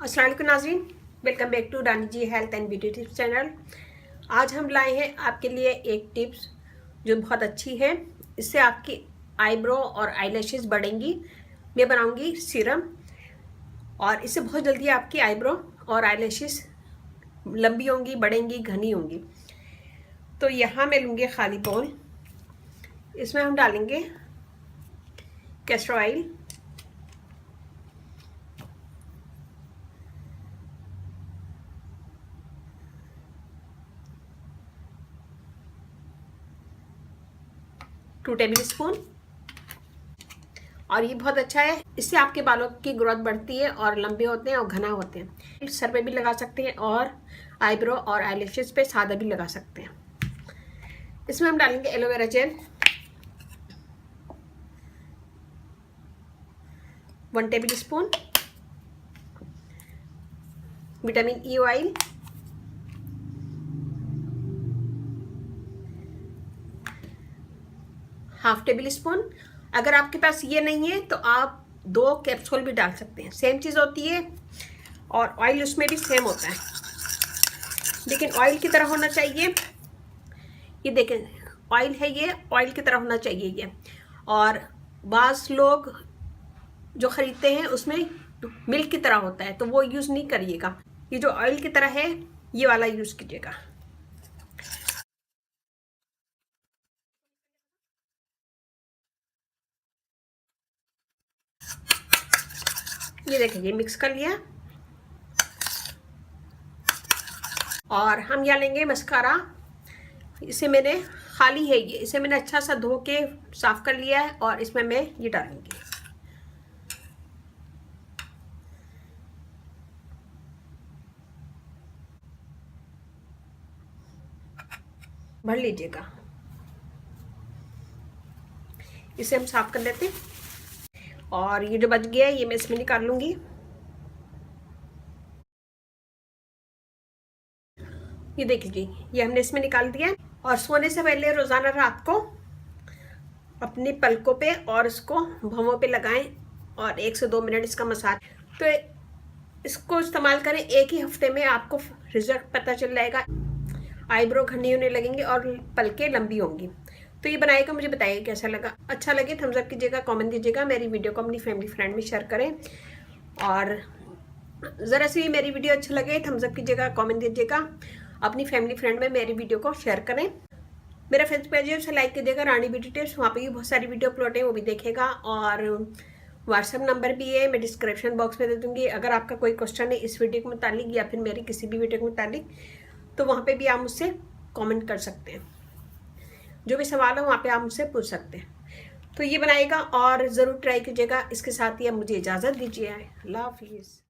अस्सलाम वालेकुम नाज़रीन, welcome back to Rani ji health and beauty tips channel. आज हम लाए हैं आपके लिए एक टिप्स जो बहुत अच्छी है। इससे आपकी आईब्रो और आईलैशेस बढ़ेंगी। मैं बनाऊंगी सीरम और इससे बहुत जल्दी आपकी आईब्रो और आईलैशेस लंबी होंगी, बढ़ेंगी, घनी होंगी। तो यहाँ मैं लूँगी खाली बाउल। इसमें हम डालेंगे castor oil, two tablespoon. और ये बहुत अच्छा है, इससे आपके बालों की ग्रोथ बढ़ती है और लंबे होते हैं और घना होते हैं। सर पे भी लगा सकते हैं और आईब्रो और आईलैशेस पे सादा भी लगा सकते हैं। इसमें हम डालेंगे aloe vera gel, 1 table spoon, vitamin E oil, half table spoon. अगर आपके पास ये नहीं है तो आप 2 कैप्सूल भी डाल सकते हैं, सेम चीज़ होती है और ऑयल उसमें भी सेम होता है, लेकिन ऑयल की तरह होना चाहिए। ये देखें, ऑयल है, ये ऑयल की तरह होना चाहिए ये। और बाज़ लोग जो ख़रीदते हैं उसमें मिल्क की तरह होता है, तो वो यूज़ नहीं करिएगा। ये जो ऑयल की तरह है ये वाला यूज़ कीजिएगा। ये देखिए, ये मिक्स कर लिया। और हम यहाँ लेंगे मस्कारा। इसे मैंने खाली है, ये इसे मैंने अच्छा सा धो के साफ कर लिया है और इसमें मैं ये डालूंगी। भर लीजिएगा। इसे हम साफ कर लेते हैं और ये जो बच गया है ये मैं इसमें निकाल लूंगी। ये देख लीजिए, ये हमने इसमें निकाल दिया। और सोने से पहले रोज़ाना रात को अपनी पलकों पे और इसको भौंहों पे लगाएं और 1 से 2 मिनट इसका मसाज। तो इसको इस्तेमाल करें, एक ही हफ्ते में आपको रिजल्ट पता चल जाएगा। आईब्रो घनी होने लगेंगे और पलकें लंबी होंगी। तो ये बनाएगा, मुझे बताइए कैसा लगा। अच्छा लगे थम्स अप कीजिएगा, कमेंट दीजिएगा, मेरी वीडियो को अपनी फैमिली फ्रेंड में शेयर करें। और ज़रा सी मेरी वीडियो अच्छा लगे थम्स अप कीजिएगा, कमेंट दीजिएगा, अपनी फैमिली फ्रेंड में मेरी वीडियो को शेयर करें। मेरा फेसबुक पेज है, उसे लाइक कीजिएगा, रानी ब्यूटी टिप्स। वहाँ पे भी बहुत सारी वीडियो अपलोड है, वो भी देखेगा। और व्हाट्सएप नंबर भी है, मैं डिस्क्रिप्शन बॉक्स में दे दूँगी। अगर आपका कोई क्वेश्चन है इस वीडियो के मुतालिक या फिर मेरी किसी भी वीडियो के मुतालिक, तो वहाँ पे भी आप मुझसे कमेंट कर सकते हैं। जो भी सवाल हो वहाँ पे आप मुझसे पूछ सकते हैं। तो ये बनाएगा और ज़रूर ट्राई कीजिएगा। इसके साथ ही अब मुझे इजाज़त दीजिए। अल्लाह हाफिज़।